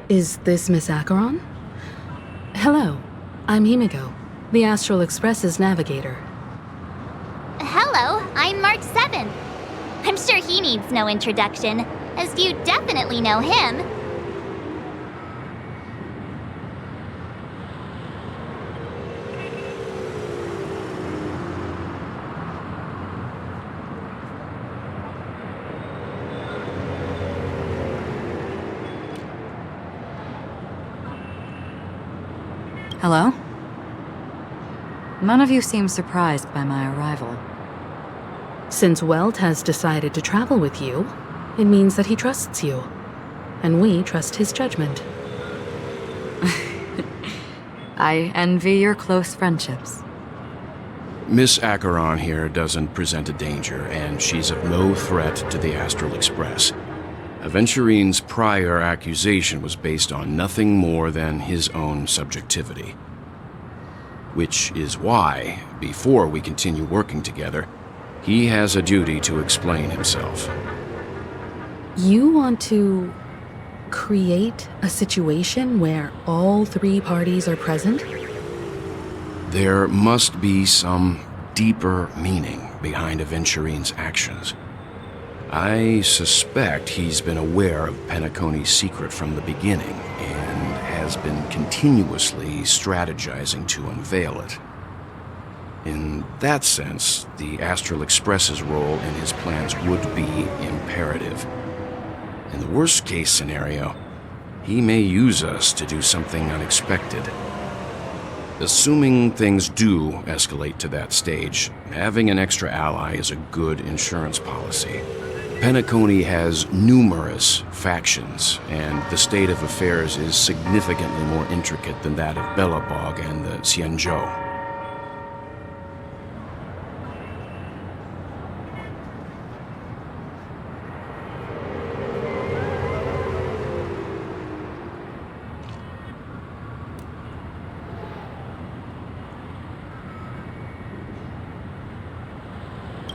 Is this Miss Acheron? Hello, I'm Himiko, the Astral Express's navigator. Hello, I'm Mark 7. I'm sure he needs no introduction, as you definitely know him. Hello? None of you seem surprised by my arrival. Since Welt has decided to travel with you, it means that he trusts you, and we trust his judgment. I envy your close friendships. Miss Acheron here doesn't present a danger, and she's of no threat to the Astral Express. Aventurine's prior accusation was based on nothing more than his own subjectivity. Which is why, before we continue working together, he has a duty to explain himself. You want to create a situation where all three parties are present? There must be some deeper meaning behind Aventurine's actions. I suspect he's been aware of Penacony's secret from the beginning and has been continuously strategizing to unveil it. In that sense, the Astral Express's role in his plans would be imperative. In the worst-case scenario, he may use us to do something unexpected. Assuming things do escalate to that stage, having an extra ally is a good insurance policy. Penacony has numerous factions, and the state of affairs is significantly more intricate than that of Belobog and the Xianzhou.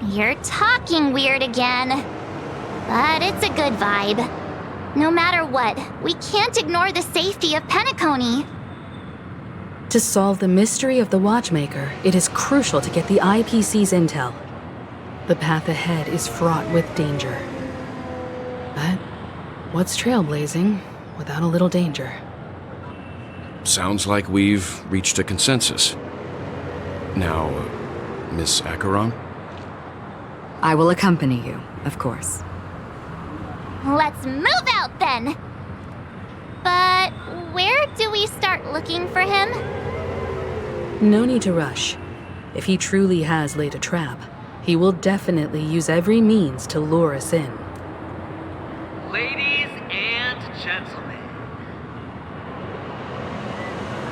You're talking weird again. But it's a good vibe. No matter what, we can't ignore the safety of Penacony. To solve the mystery of the Watchmaker, it is crucial to get the IPC's intel. The path ahead is fraught with danger. But what's trailblazing without a little danger? Sounds like we've reached a consensus. Now, Miss Acheron? I will accompany you, of course. Let's move out then! But where do we start looking for him? No need to rush. If he truly has laid a trap, he will definitely use every means to lure us in. Ladies and gentlemen,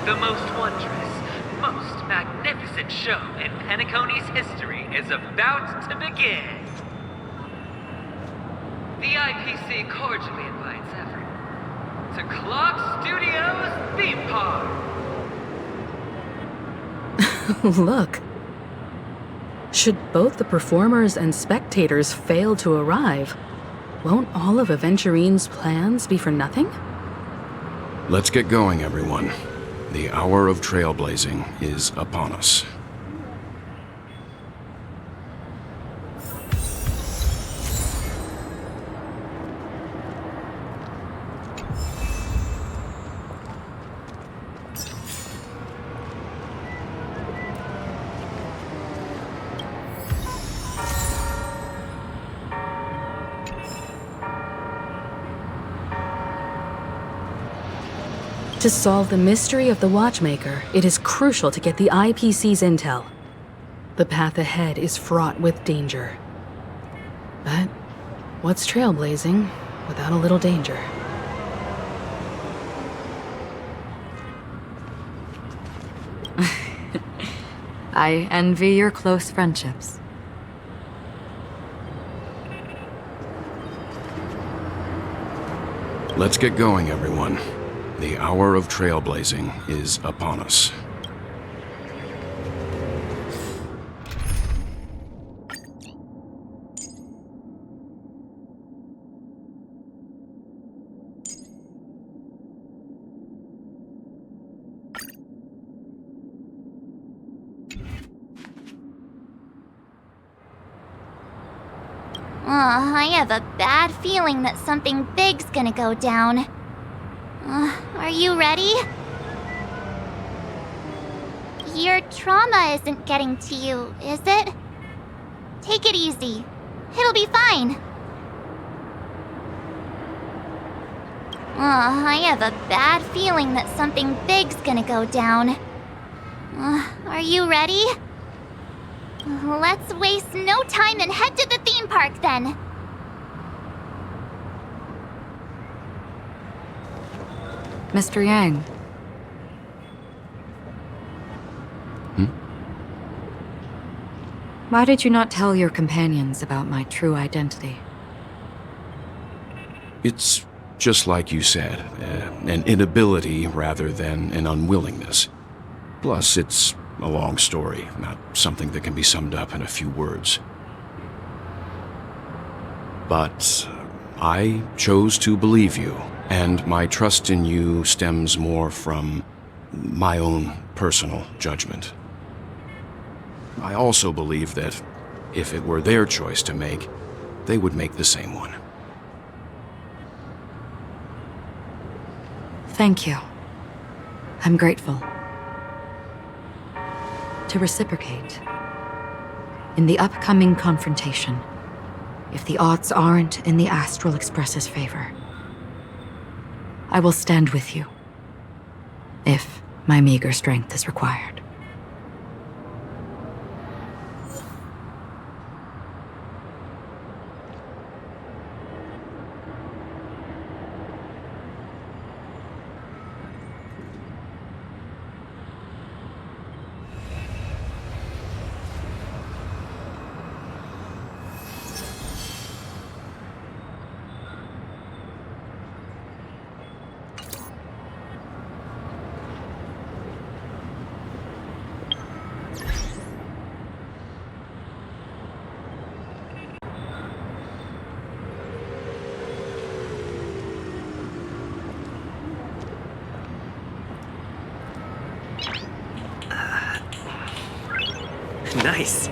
the most wondrous, most magnificent show in Penacony's history is about to begin. The IPC cordially invites everyone to Clock Studios Theme Park. Look. Should both the performers and spectators fail to arrive, won't all of Aventurine's plans be for nothing? Let's get going, everyone. The hour of trailblazing is upon us. To solve the mystery of the Watchmaker, it is crucial to get the IPC's intel. The path ahead is fraught with danger. But what's trailblazing without a little danger? I envy your close friendships. Let's get going, everyone. The hour of trailblazing is upon us. I have a bad feeling that something big's gonna go down. Are you ready? Your trauma isn't getting to you, is it? Take it easy. It'll be fine. I have a bad feeling that something big's gonna go down. Are you ready? Let's waste no time and head to the theme park then. Mr. Yang. Why did you not tell your companions about my true identity? It's just like you said, an inability rather than an unwillingness. Plus, it's a long story, not something that can be summed up in a few words. But I chose to believe you, and my trust in you stems more from my own personal judgment. I also believe that if it were their choice to make, they would make the same one. Thank you. I'm grateful. To reciprocate, in the upcoming confrontation, if the odds aren't in the Astral Express's favor, I will stand with you, if my meager strength is required. Nice.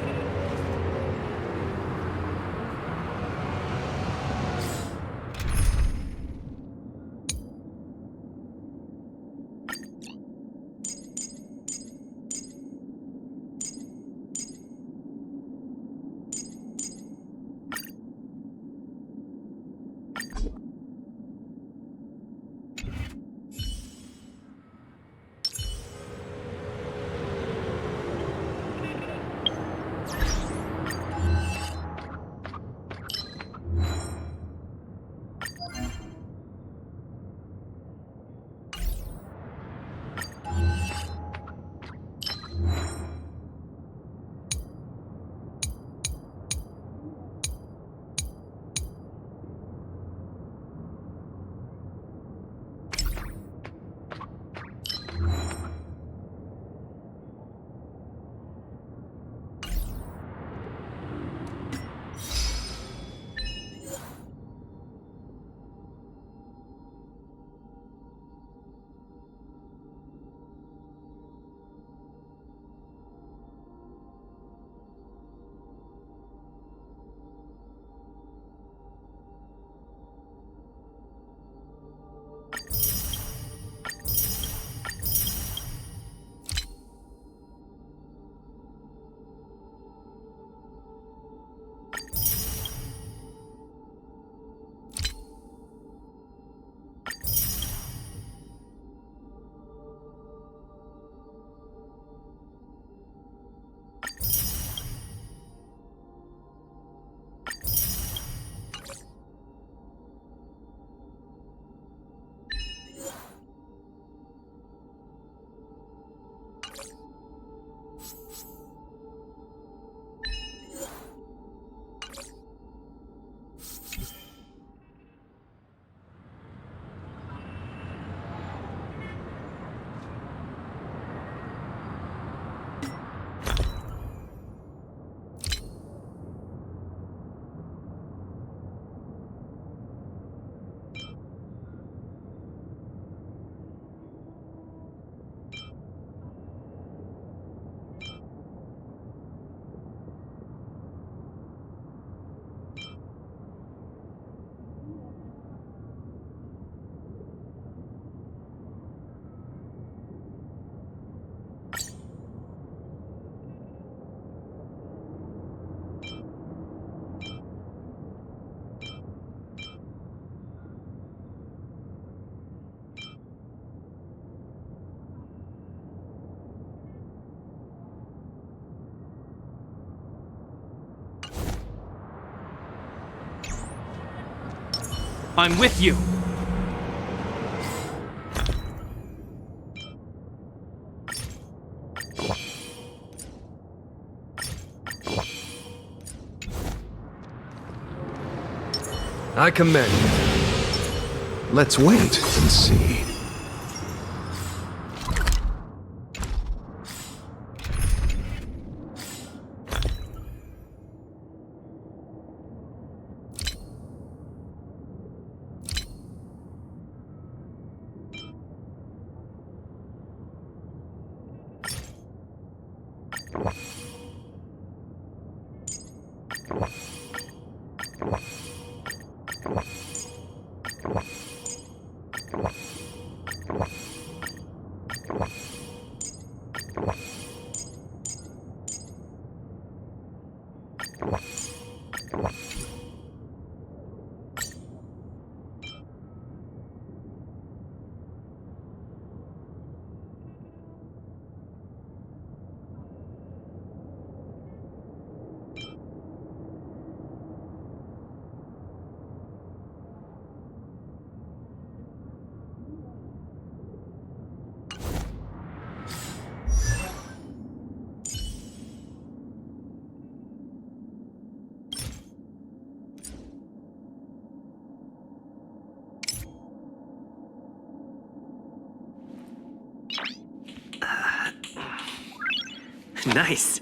I'm with you. I commend you. Let's wait and see. Nice.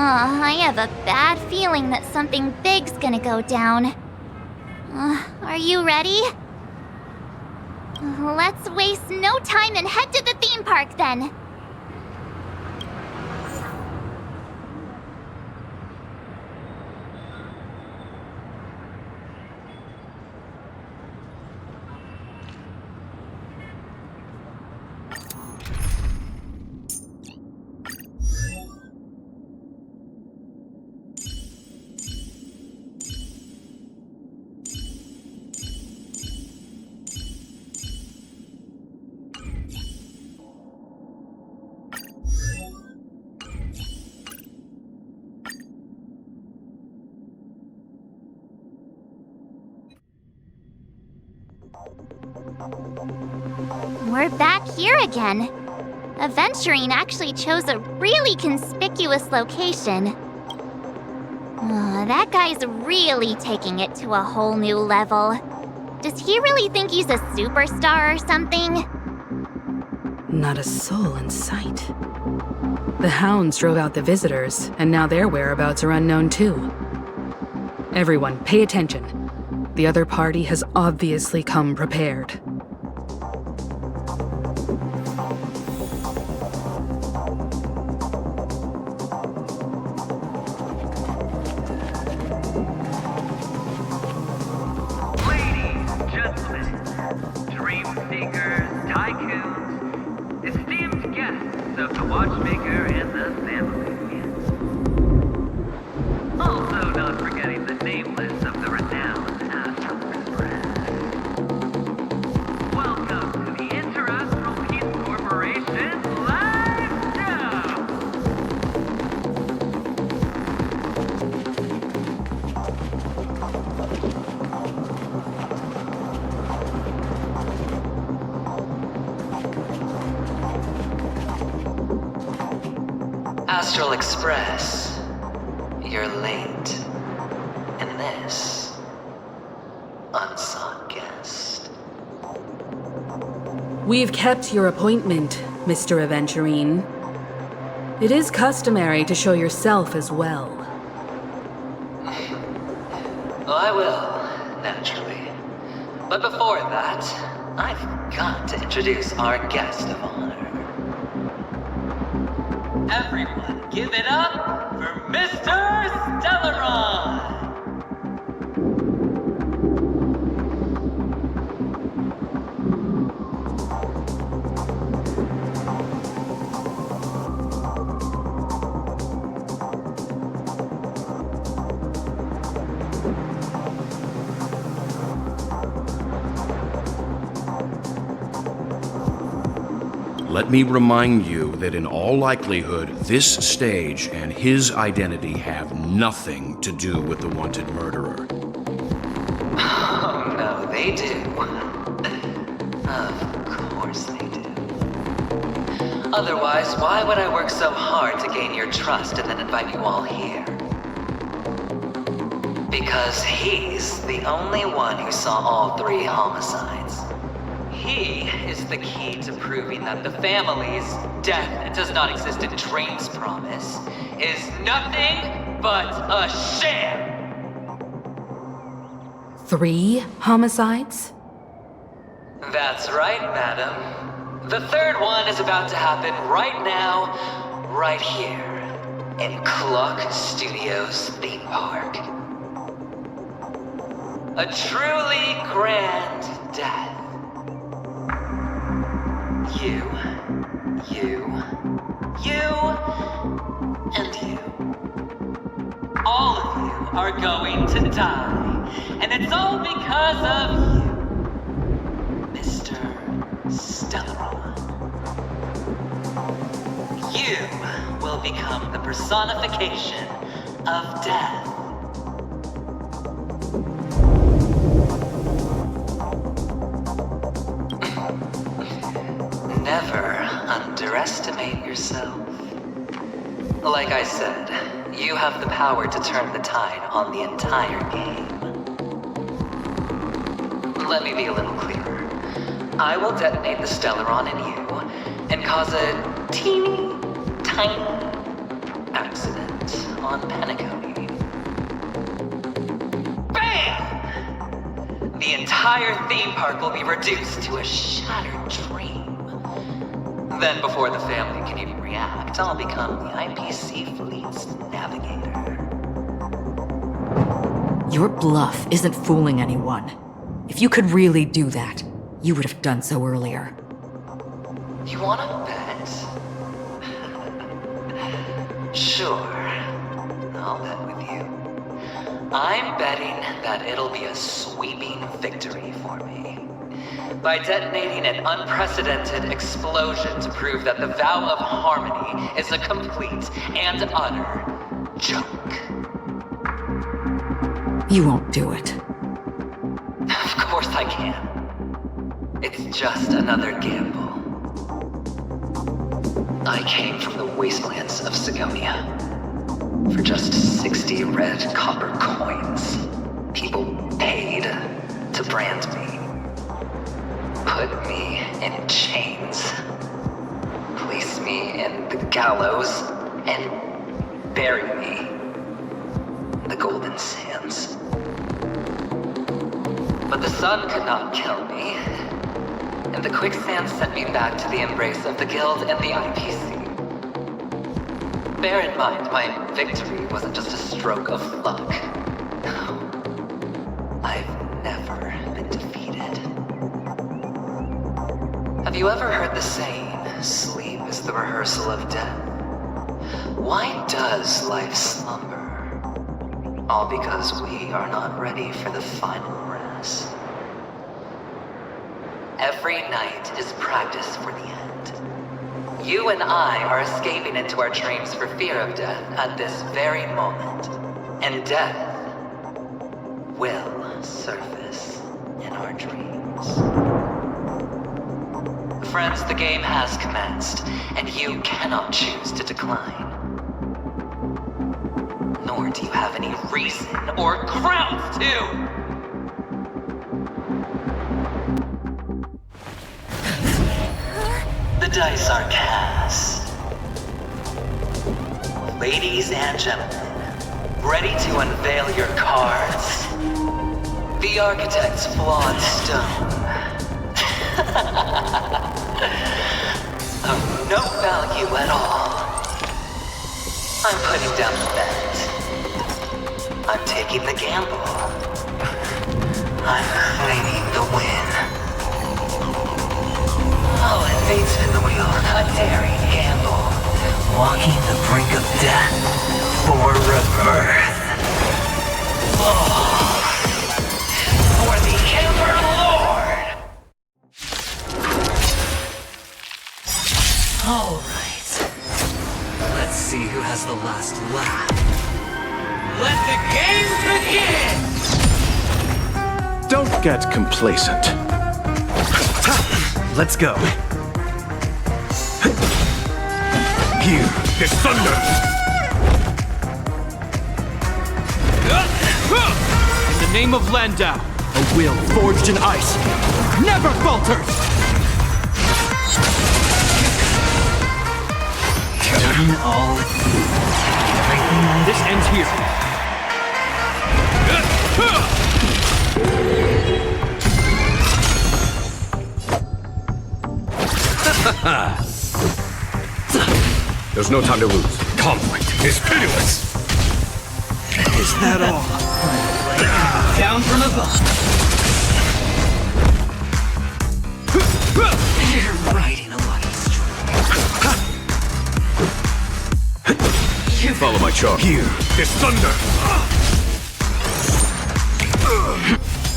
I have a bad feeling that something big's gonna go down. Are you ready? Let's waste no time and head to the theme park then. We're back here again. Aventurine actually chose a really conspicuous location. That guy's really taking it to a whole new level. Does he really think he's a superstar or something? Not a soul in sight. The hounds drove out the visitors, and now their whereabouts are unknown too. Everyone, pay attention. The other party has obviously come prepared. Of the Watchmaker and the family. Also not forgetting the nameless of the renowned Astral Express. Welcome to the Interastral Peace Corporation live show! Astral Express, you're late. And this, unsought guest. We've kept your appointment, Mr. Aventurine. It is customary to show yourself as well. I will, naturally. But before that, I've got to introduce our guest of honor. Everyone, give it up for Mr. Stellaron! Let me remind you that in all likelihood, this stage and his identity have nothing to do with the wanted murderer. Oh, no, they do. Of course they do. Otherwise, why would I work so hard to gain your trust and then invite you all here? Because he's the only one who saw all 3 homicides. He is the key to proving that the family's death does not exist in Drain's promise is nothing but a sham! 3 homicides? That's right, madam. The 3rd one is about to happen right now, right here, in Clock Studios theme park. A truly grand death. You, and you. All of you are going to die. And it's all because of you, Mr. Stellaron. You will become the personification of death. Never underestimate yourself. Like I said, you have the power to turn the tide on the entire game. Let me be a little clearer. I will detonate the Stellaron in you and cause a teeny, tiny accident on Penacony. Bam! The entire theme park will be reduced to a shattered dream. Then before the family can even react, I'll become the IPC fleet's navigator. Your bluff isn't fooling anyone. If you could really do that, you would have done so earlier. You wanna bet? Sure, I'll bet with you. I'm betting that it'll be a sweeping victory for me. By detonating an unprecedented explosion to prove that the vow of harmony is a complete and utter joke. You won't do it. Of course I can. It's just another gamble. I came from the wastelands of Sigonia. For just 60 red copper coins, people paid to brand me. Put me in chains. Place me in the gallows and bury me in the golden sands. But the sun could not kill me, and the quicksand sent me back to the embrace of the guild and the IPC. Bear in mind, my victory wasn't just a stroke of luck. No, I've never been defeated. Have you ever heard the saying, sleep is the rehearsal of death? Why does life slumber? All because we are not ready for the final rest. Every night is practice for the end. You and I are escaping into our dreams for fear of death at this very moment. And death will surface in our dreams. Friends, the game has commenced, and you cannot choose to decline. Or do you have any reason or grounds to? The dice are cast. Ladies and gentlemen, ready to unveil your cards? The Architect's flawed stone. Of no value at all. I'm putting down the bet. I'm taking the gamble. I'm claiming the win. I'll invade spin the wheel, a daring gamble. Walking the brink of death for rebirth. Oh, for the Ember Lord! Alright. Let's see who has the last laugh. Let the game begin! Don't get complacent. Let's go. Here is thunder! In the name of Landau, a will forged in ice never falters! Done all. This ends here. There's no time to lose. Conflict is pitiless! Is that all? Down from above. You're riding a lucky streak. Follow my charge. Here is thunder!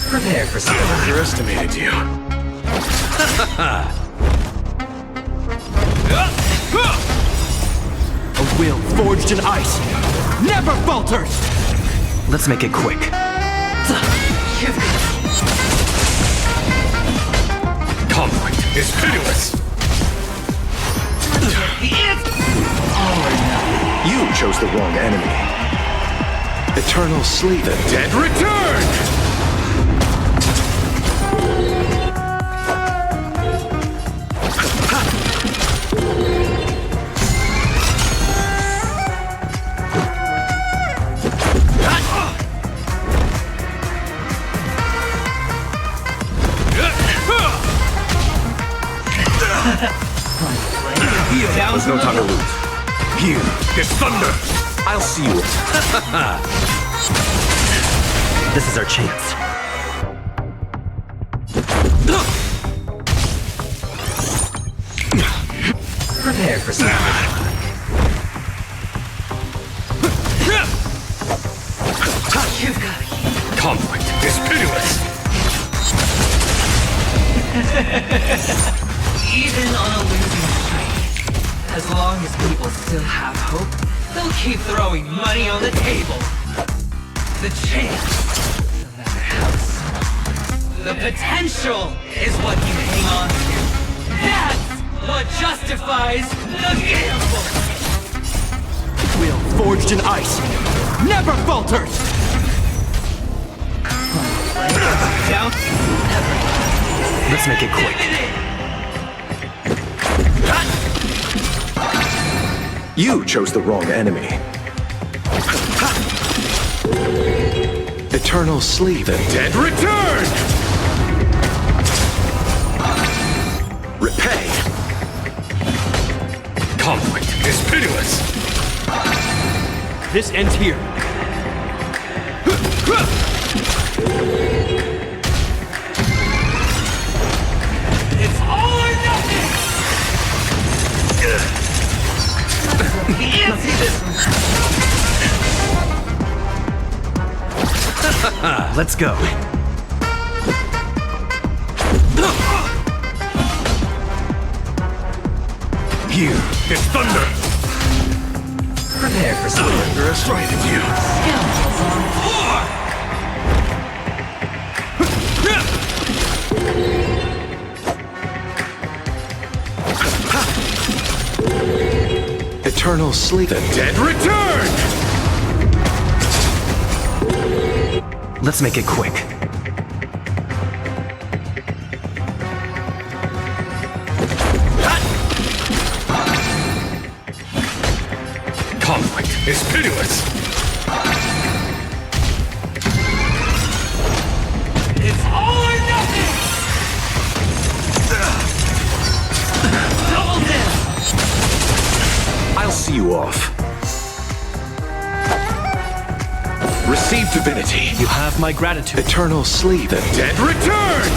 Prepare for I something. underestimated you. A will forged in ice never falters! Let's make it quick. Conflict is pitiless! You chose the wrong enemy. Eternal sleep. The dead Return! There's no time to lose. Here is thunder! I'll see you. This is our chance. Prepare for something. You've got it. Conflict is pitiless! Even on a losing streak, as long as people still have hope, they'll keep throwing money on the table. The chance, no matter how small, the potential is what you hang on to. That's what justifies the gamble. Will forged in ice never falters! Down. Let's make it quick. You chose the wrong enemy. Eternal sleep. The dead Return! repay. Conflict is pitiless! This ends here. It's all or nothing! Let's go. Here is thunder! Prepare for something. Underestimated you. Scoundrels on floor. Eternal sleep. The dead Return! Let's make it quick. Conflict is pitiless. It's all or nothing! Double down! I'll see you off. Receive divinity. You have my gratitude. Eternal sleep. The dead return!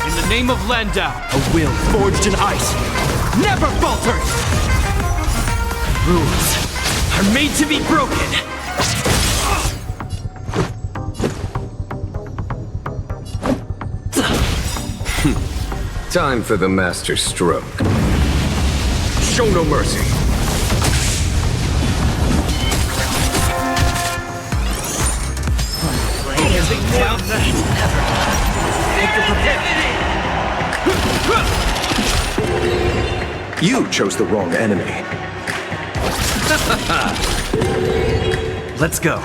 In the name of Landau, a will forged in ice never falters! Rules are made to be broken! Time for the master stroke. Show no mercy. You chose the wrong enemy. Let's go.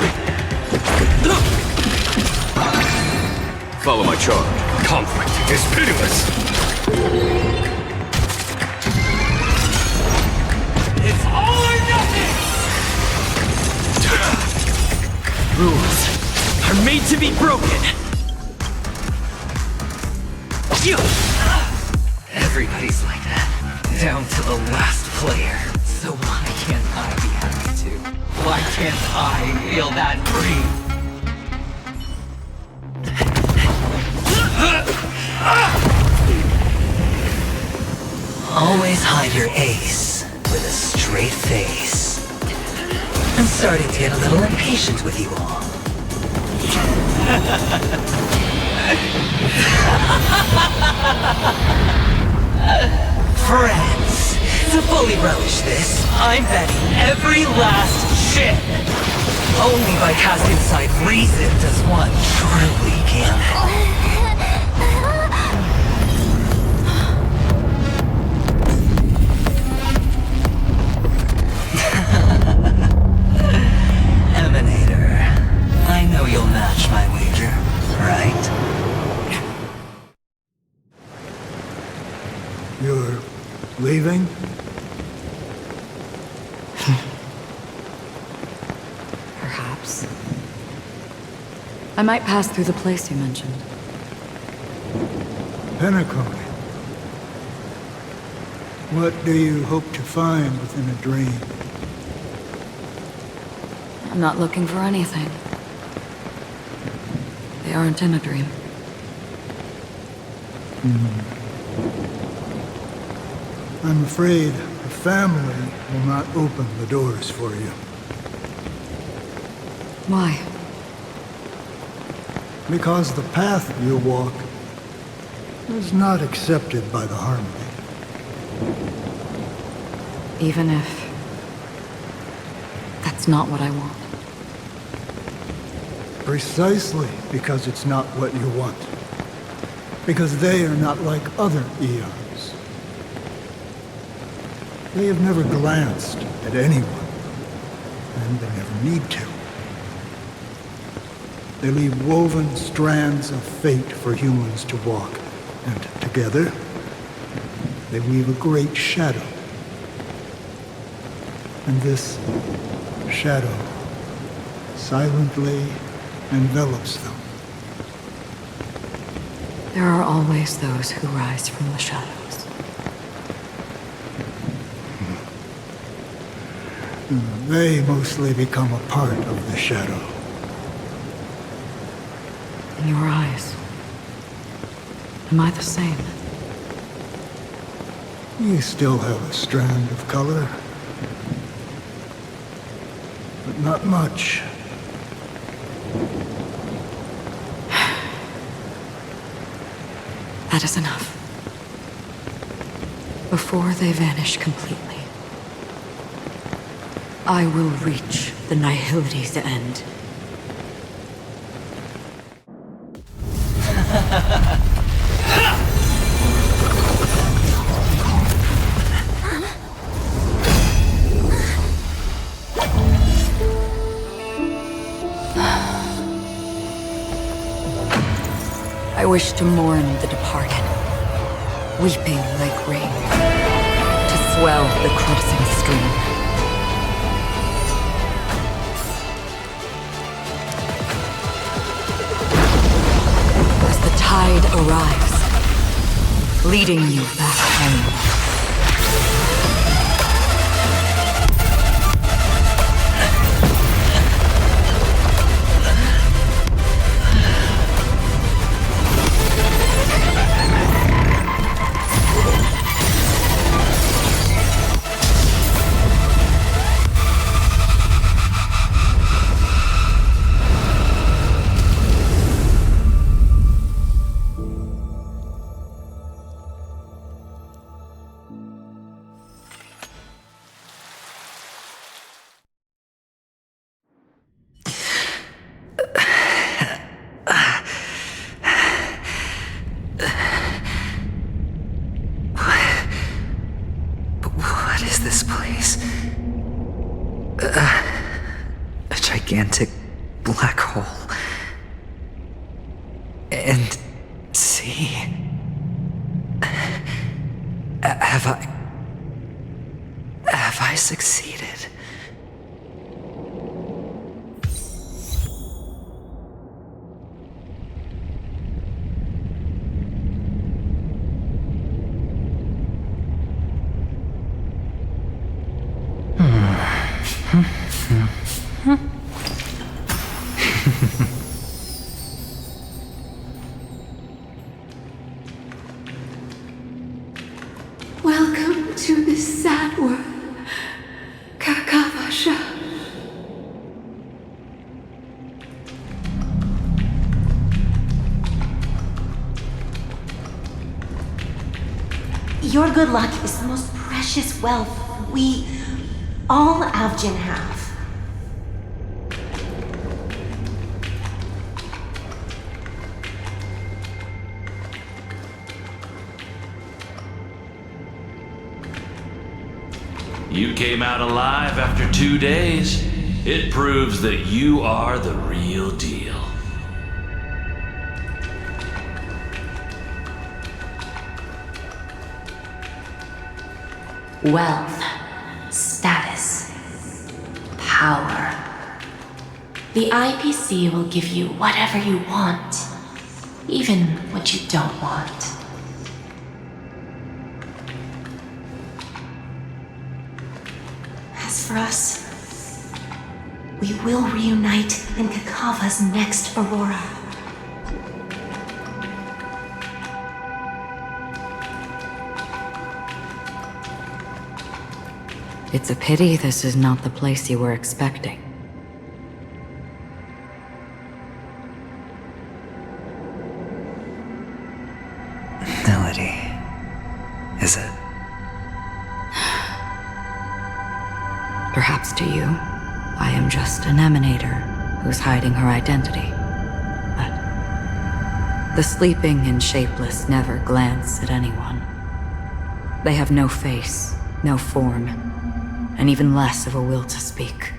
Follow my charge. Conflict is pitiless. It's all or nothing! Rules are made to be broken! Everybody's like that, down to the last player. So why can't I be happy too? Why can't I feel that free? Always hide your ace with a straight face. I'm starting to get a little impatient with you all. Friends, to fully relish this, I'm betting every last chip. Only by casting aside reason does one truly gamble. Emanator, I know you'll match my wager, right? You're leaving? Perhaps. I might pass through the place you mentioned. Penacony. What do you hope to find within a dream? I'm not looking for anything. They aren't in a dream. I'm afraid the family will not open the doors for you. Why? Because the path you walk is not accepted by the Harmony. Even if that's not what I want. Precisely because it's not what you want. Because they are not like other eons. They have never glanced at anyone, and they never need to. They leave woven strands of fate for humans to walk, and together, they weave a great shadow. And this shadow silently envelops them. There are always those who rise from the shadows. They mostly become a part of the shadow. In your eyes, am I the same? You still have a strand of color, but not much. That is enough. Before they vanish completely, I will reach the Nihility's end. wish to mourn the departed, weeping like rain, to swell the crimson stream. As the tide arrives, leading you back home. A gigantic black hole. And see... Have I succeeded? Welcome to this sad world, Kakavasha. Your good luck is the most precious wealth we, all Avgin, have. You came out alive after 2 days. It proves that you are the real deal. Wealth, status, power. The IPC will give you whatever you want, even what you don't want. As for us, we will reunite in Kakava's next Aurora. It's a pity this is not the place you were expecting. Melody. Is it? Perhaps to you, I am just an emanator who's hiding her identity. But the sleeping and shapeless never glance at anyone. They have no face, no form, and even less of a will to speak.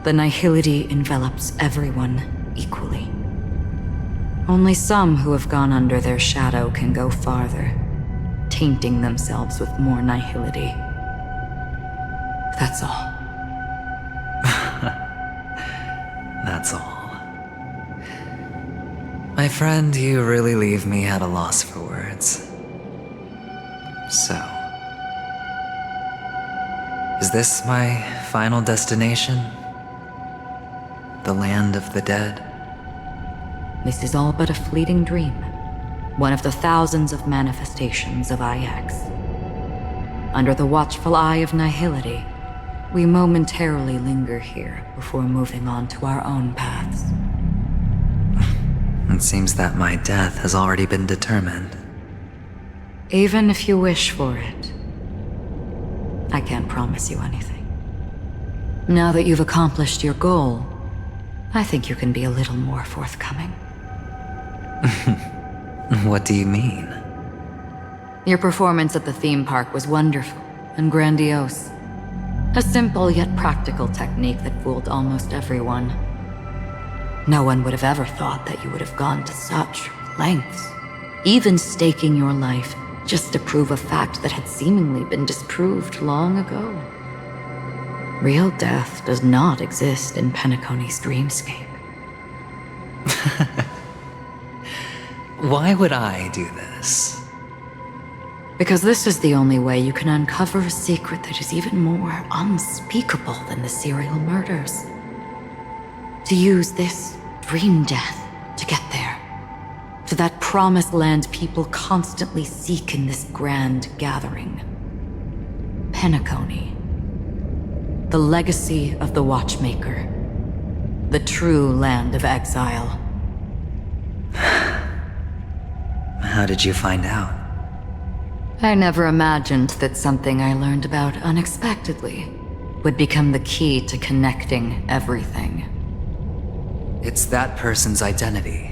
The nihility envelops everyone equally. Only some who have gone under their shadow can go farther, tainting themselves with more nihility. That's all. That's all. My friend, you really leave me at a loss for words. So, is this my final destination? The land of the dead? This is all but a fleeting dream. One of the thousands of manifestations of IX. Under the watchful eye of nihility, we momentarily linger here before moving on to our own paths. It seems that my death has already been determined. Even if you wish for it, I can't promise you anything. Now that you've accomplished your goal, I think you can be a little more forthcoming. What do you mean? Your performance at the theme park was wonderful and grandiose. A simple yet practical technique that fooled almost everyone. No one would have ever thought that you would have gone to such lengths, even staking your life just to prove a fact that had seemingly been disproved long ago. Real death does not exist in Penacony's dreamscape. Why would I do this? Because this is the only way you can uncover a secret that is even more unspeakable than the serial murders. To use this dream death to get there. To that promised land people constantly seek in this grand gathering. Penacony. The legacy of the Watchmaker. The true land of exile. How did you find out? I never imagined that something I learned about unexpectedly would become the key to connecting everything. It's that person's identity,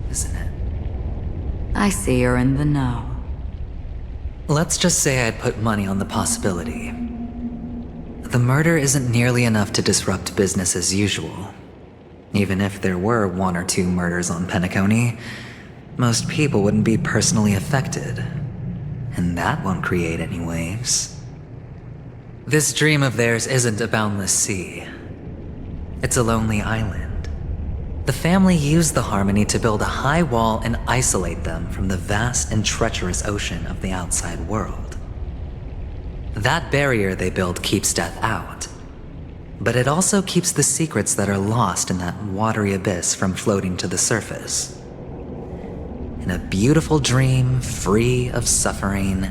isn't it? I see you're in the know. Let's just say I'd put money on the possibility. The murder isn't nearly enough to disrupt business as usual. Even if there were 1 or 2 murders on Penacony, most people wouldn't be personally affected. And that won't create any waves. This dream of theirs isn't a boundless sea. It's a lonely island. The family used the Harmony to build a high wall and isolate them from the vast and treacherous ocean of the outside world. That barrier they built keeps death out, but it also keeps the secrets that are lost in that watery abyss from floating to the surface. In a beautiful dream, free of suffering,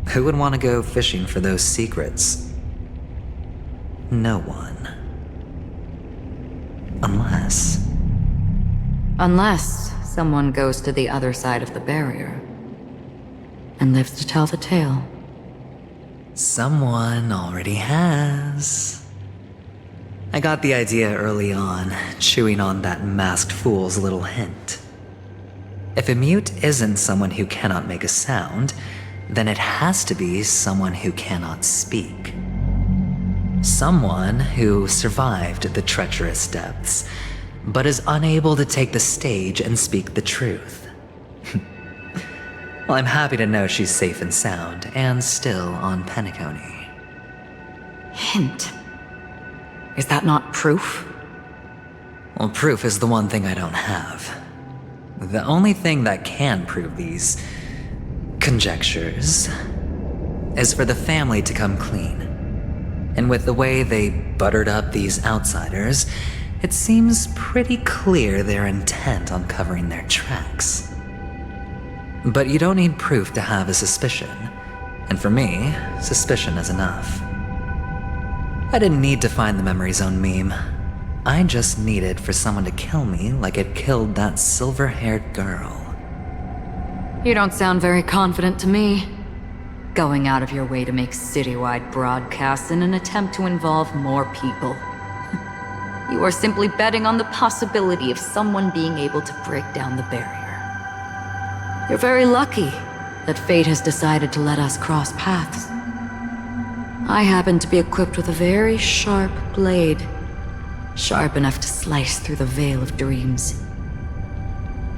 who would want to go fishing for those secrets? No one. Unless someone goes to the other side of the barrier and lives to tell the tale. Someone already has. I got the idea early on, chewing on that masked fool's little hint. If a mute isn't someone who cannot make a sound, then it has to be someone who cannot speak. Someone who survived the treacherous depths, but is unable to take the stage and speak the truth. Well, I'm happy to know she's safe and sound, and still on Penacony. Hint. Is that not proof? Well, proof is the one thing I don't have. The only thing that can prove these conjectures is for the family to come clean. And with the way they buttered up these outsiders, it seems pretty clear they're intent on covering their tracks. But you don't need proof to have a suspicion. And for me, suspicion is enough. I didn't need to find the Memory Zone meme. I just needed for someone to kill me like it killed that silver-haired girl. You don't sound very confident to me. Going out of your way to make citywide broadcasts in an attempt to involve more people. You are simply betting on the possibility of someone being able to break down the barrier. You're very lucky that fate has decided to let us cross paths. I happen to be equipped with a very sharp blade. Sharp enough to slice through the veil of dreams.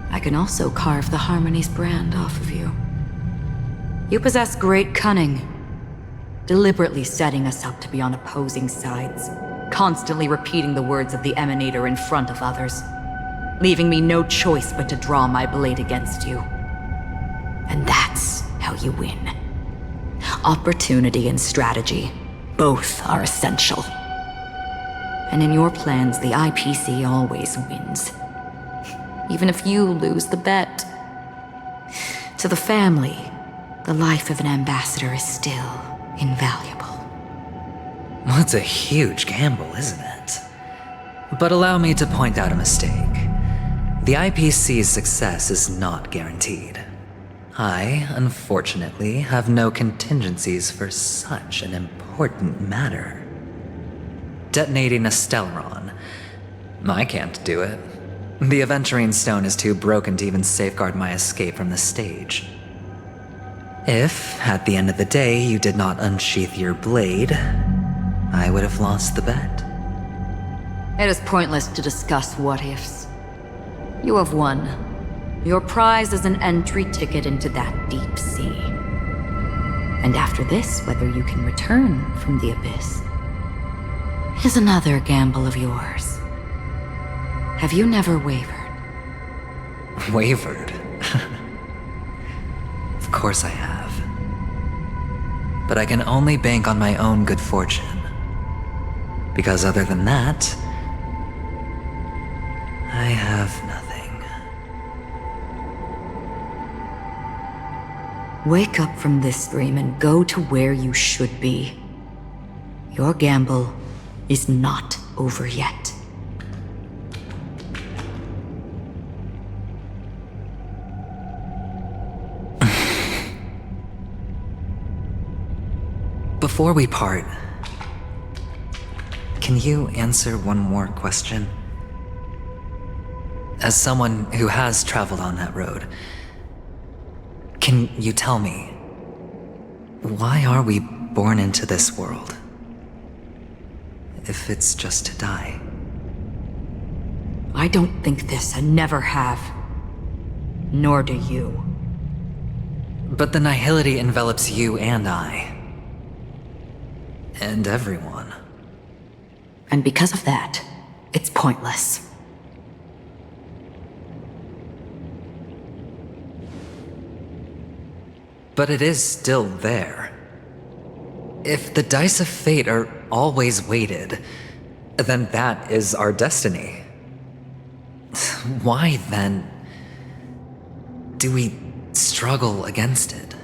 I can also carve the Harmony's brand off of you. You possess great cunning, deliberately setting us up to be on opposing sides, constantly repeating the words of the Emanator in front of others, leaving me no choice but to draw my blade against you. And that's how you win. Opportunity and strategy, both are essential. And in your plans, the IPC always wins. Even if you lose the bet. To the family, the life of an ambassador is still invaluable. Well, it's a huge gamble, isn't it? But allow me to point out a mistake. The IPC's success is not guaranteed. I, unfortunately, have no contingencies for such an important matter. Detonating a Stellaron. I can't do it. The Aventurine Stone is too broken to even safeguard my escape from the stage. If, at the end of the day, you did not unsheath your blade, I would have lost the bet. It is pointless to discuss what-ifs. You have won. Your prize is an entry ticket into that deep sea. And after this, whether you can return from the abyss is another gamble of yours. Have you never wavered? Wavered? Of course I have. But I can only bank on my own good fortune. Because other than that, I have nothing. Wake up from this dream and go to where you should be. Your gamble is not over yet. Before we part, can you answer one more question? As someone who has traveled on that road, can you tell me, why are we born into this world? If it's just to die. I don't think this and never have. Nor do you. But the nihility envelops you and I. And everyone. And because of that, it's pointless. But it is still there. If the dice of fate are always weighted, then that is our destiny. Why, then, do we struggle against it?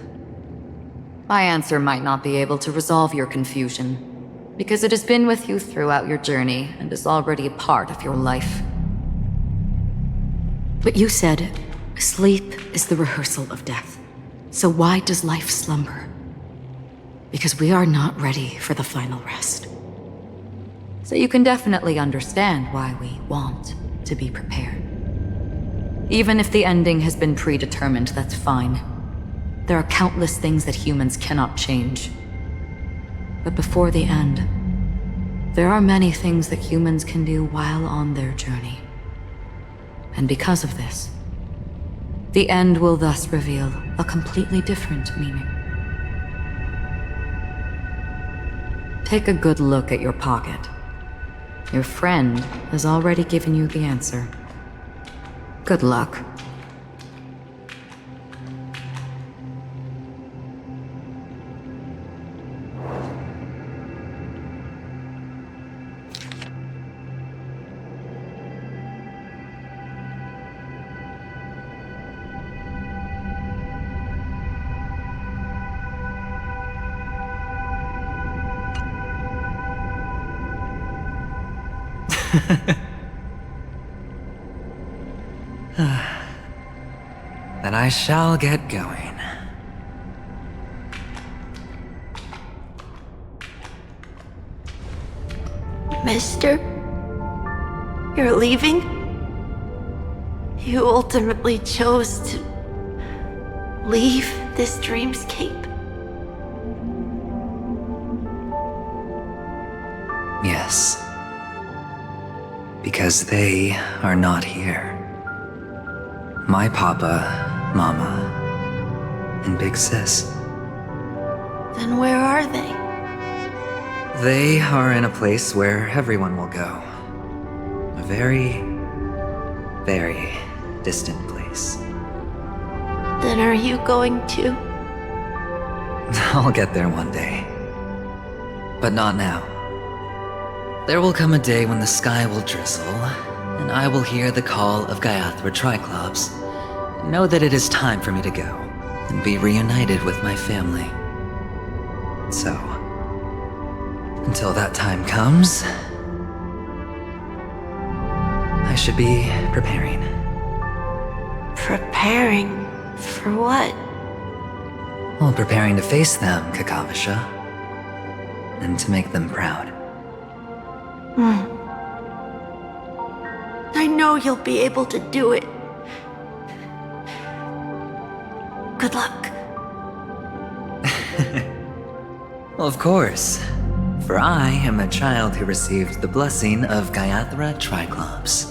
My answer might not be able to resolve your confusion, because it has been with you throughout your journey and is already a part of your life. But you said, sleep is the rehearsal of death. So why does life slumber? Because we are not ready for the final rest. So you can definitely understand why we want to be prepared. Even if the ending has been predetermined, that's fine. There are countless things that humans cannot change. But before the end, there are many things that humans can do while on their journey. And because of this, the end will thus reveal a completely different meaning. Take a good look at your pocket. Your friend has already given you the answer. Good luck. Then I shall get going. Mister? You're leaving? You ultimately chose to leave this dreamscape? Yes. Because they are not here. My papa, mama, and big sis. Then where are they? They are in a place where everyone will go. A very, very distant place. Then are you going to? I'll get there one day. But not now. There will come a day when the sky will drizzle, and I will hear the call of Gaiathra Triclops, and know that it is time for me to go, and be reunited with my family. So, until that time comes, I should be preparing. Preparing for what? Well, preparing to face them, Kakavasha, and to make them proud. I know you'll be able to do it. Good luck. Well, of course. For I am a child who received the blessing of Gaiathra Triclops.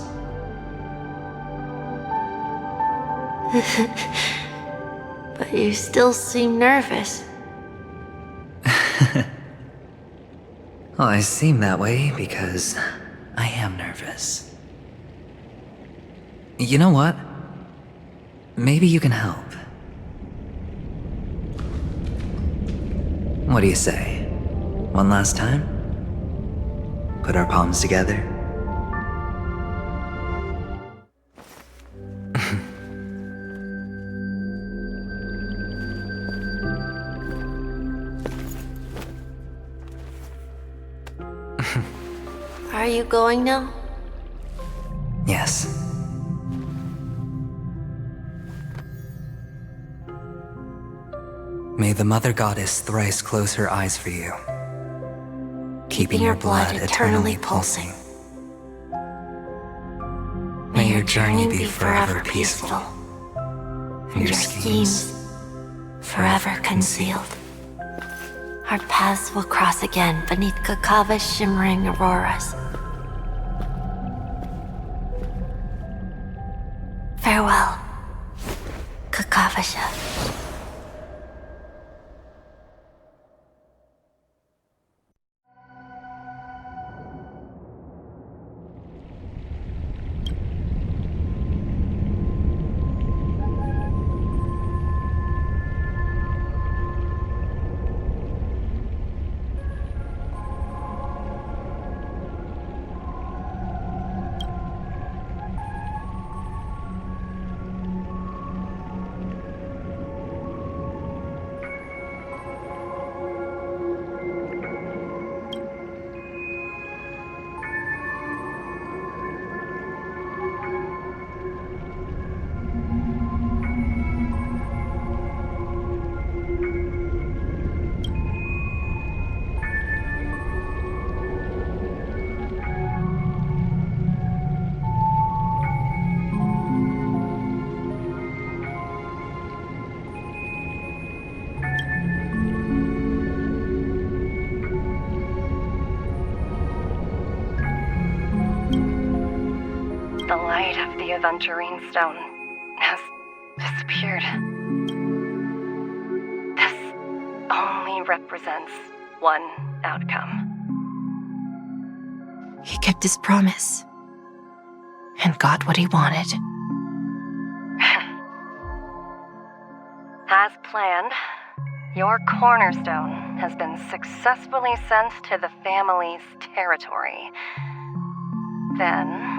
But you still seem nervous. Well, I seem that way because I am nervous. You know what? Maybe you can help. What do you say? One last time? Put our palms together? Are you going now? Yes. May the Mother Goddess thrice close her eyes for you, keeping your blood eternally pulsing. May your journey be forever peaceful, and your schemes forever concealed. Our paths will cross again beneath Kakava's shimmering auroras. Farewell, Kakavasha. The light of the Aventurine Stone has disappeared. This only represents one outcome. He kept his promise and got what he wanted. As planned, your cornerstone has been successfully sent to the family's territory. Then,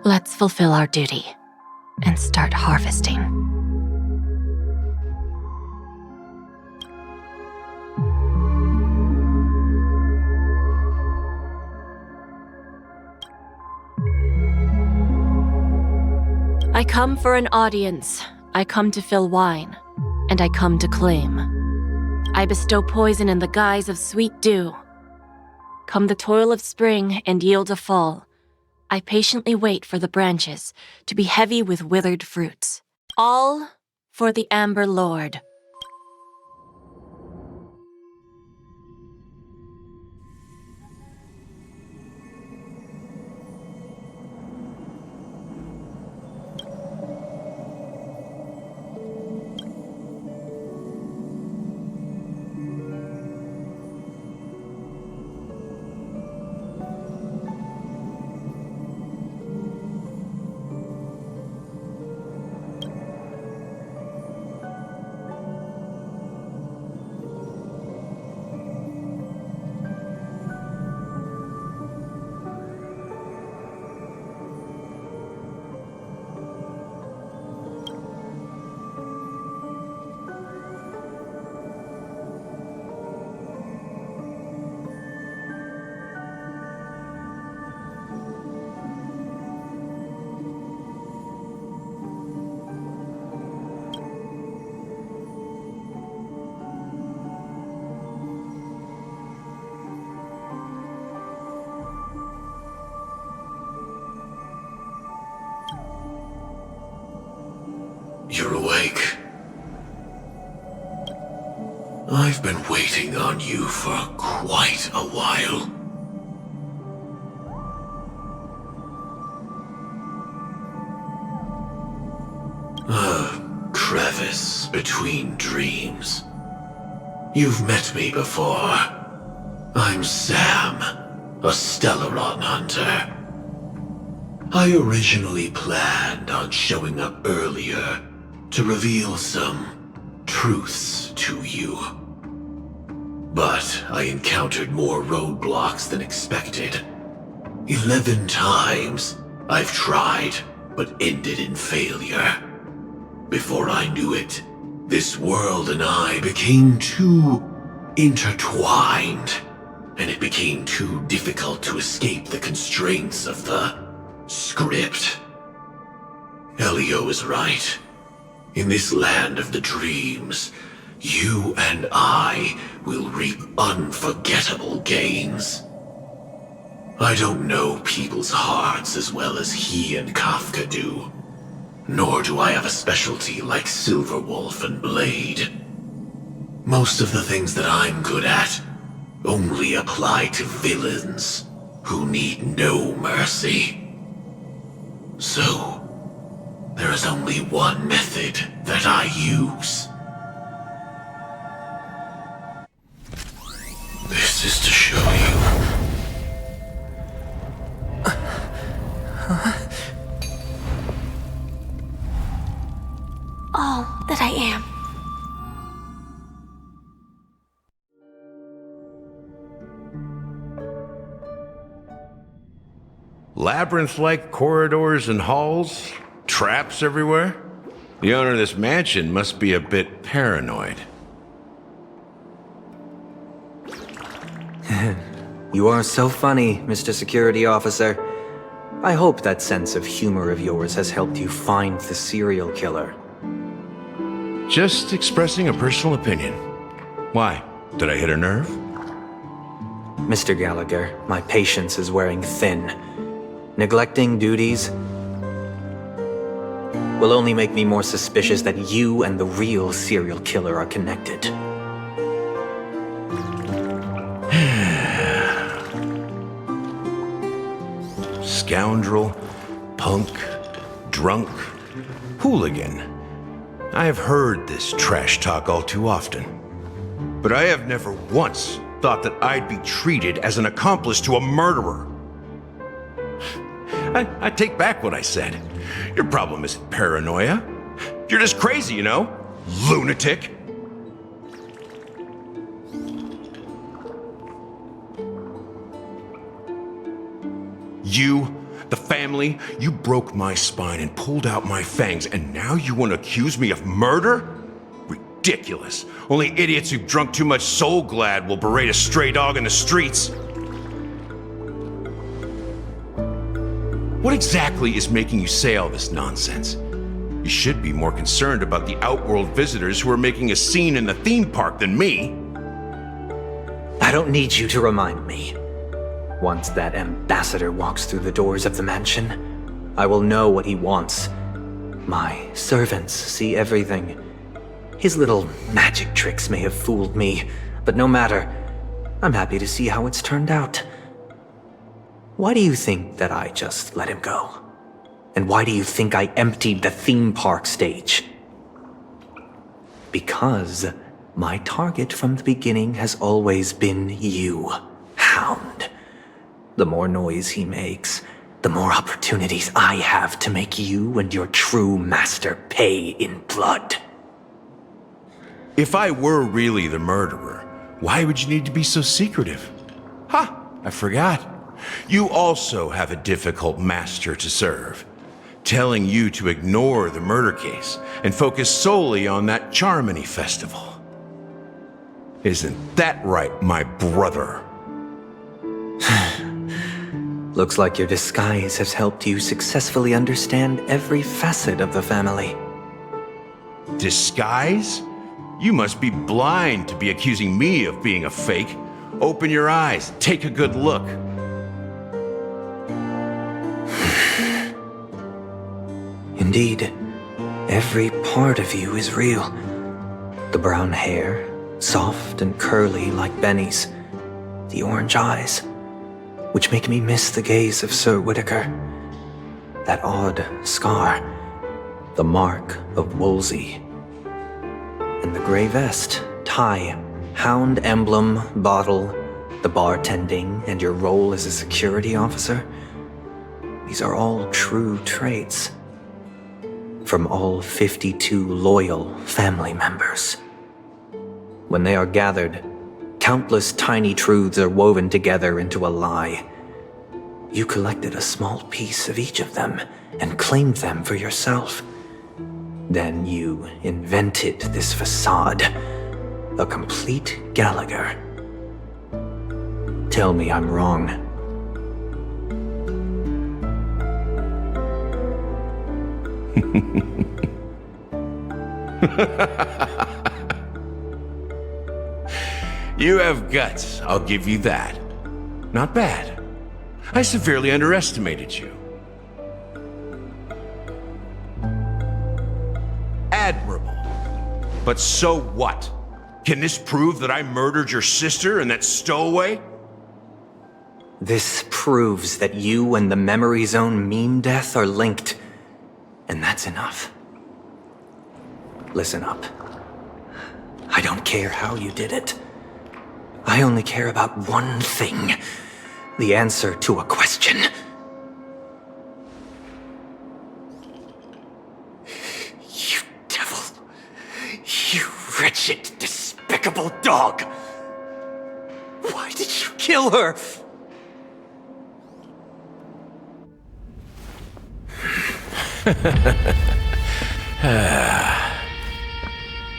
Let's fulfill our duty and start harvesting. I come for an audience. I come to fill wine, and I come to claim. I bestow poison in the guise of sweet dew. Come the toil of spring and yield a fall. I patiently wait for the branches to be heavy with withered fruits. All for the Amber Lord. You're awake. I've been waiting on you for quite a while. A crevice between dreams. You've met me before. I'm Sam, a Stellaron hunter. I originally planned on showing up earlier to reveal some truths to you. But I encountered more roadblocks than expected. 11 times I've tried, but ended in failure. Before I knew it, this world and I became too intertwined, and it became too difficult to escape the constraints of the script. Elio is right. In this land of the dreams, you and I will reap unforgettable gains. I don't know people's hearts as well as he and Kafka do. Nor do I have a specialty like Silverwolf and Blade. Most of the things that I'm good at only apply to villains who need no mercy. So, there is only one method that I use. This is to show you. All that I am. Labyrinth-like corridors and halls? Traps everywhere? The owner of this mansion must be a bit paranoid. You are so funny, Mr. Security Officer. I hope that sense of humor of yours has helped you find the serial killer. Just expressing a personal opinion. Why? Did I hit a nerve? Mr. Gallagher, my patience is wearing thin. Neglecting duties will only make me more suspicious that you and the real serial killer are connected. Scoundrel, punk, drunk, hooligan. I have heard this trash talk all too often. But I have never once thought that I'd be treated as an accomplice to a murderer. I take back what I said. Your problem isn't paranoia. You're just crazy, you know? Lunatic. You, the family, you broke my spine and pulled out my fangs, and now you want to accuse me of murder? Ridiculous. Only idiots who've drunk too much Soul Glad will berate a stray dog in the streets. What exactly is making you say all this nonsense? You should be more concerned about the Outworld visitors who are making a scene in the theme park than me. I don't need you to remind me. Once that ambassador walks through the doors of the mansion, I will know what he wants. My servants see everything. His little magic tricks may have fooled me, but no matter. I'm happy to see how it's turned out. Why do you think that I just let him go? And why do you think I emptied the theme park stage? Because my target from the beginning has always been you, Hound. The more noise he makes, the more opportunities I have to make you and your true master pay in blood. If I were really the murderer, why would you need to be so secretive? Ha! I forgot. You also have a difficult master to serve, telling you to ignore the murder case and focus solely on that Charmony festival. Isn't that right, my brother? Looks like your disguise has helped you successfully understand every facet of the family. Disguise? You must be blind to be accusing me of being a fake. Open your eyes, take a good look. Indeed, every part of you is real. The brown hair, soft and curly like Benny's, the orange eyes, which make me miss the gaze of Sir Whitaker, that odd scar, the mark of Wolsey, and the gray vest, tie, hound emblem, bottle, the bartending, and your role as a security officer. These are all true traits from all 52 loyal family members. When they are gathered, countless tiny truths are woven together into a lie. You collected a small piece of each of them and claimed them for yourself. Then you invented this facade, a complete Gallagher. Tell me I'm wrong. You have guts, I'll give you that. Not bad. I severely underestimated you. Admirable. But so what? Can this prove that I murdered your sister and that stowaway? This proves that you and the Memory Zone meme death are linked, and that's enough. Listen up. I don't care how you did it. I only care about one thing. The answer to a question. You devil. You wretched, despicable dog. Why did you kill her?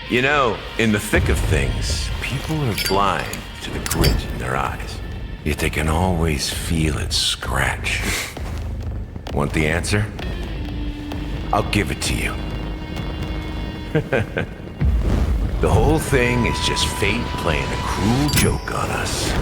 You know, in the thick of things, people are blind to the grit in their eyes. Yet they can always feel it scratch. Want the answer? I'll give it to you. The whole thing is just fate playing a cruel joke on us.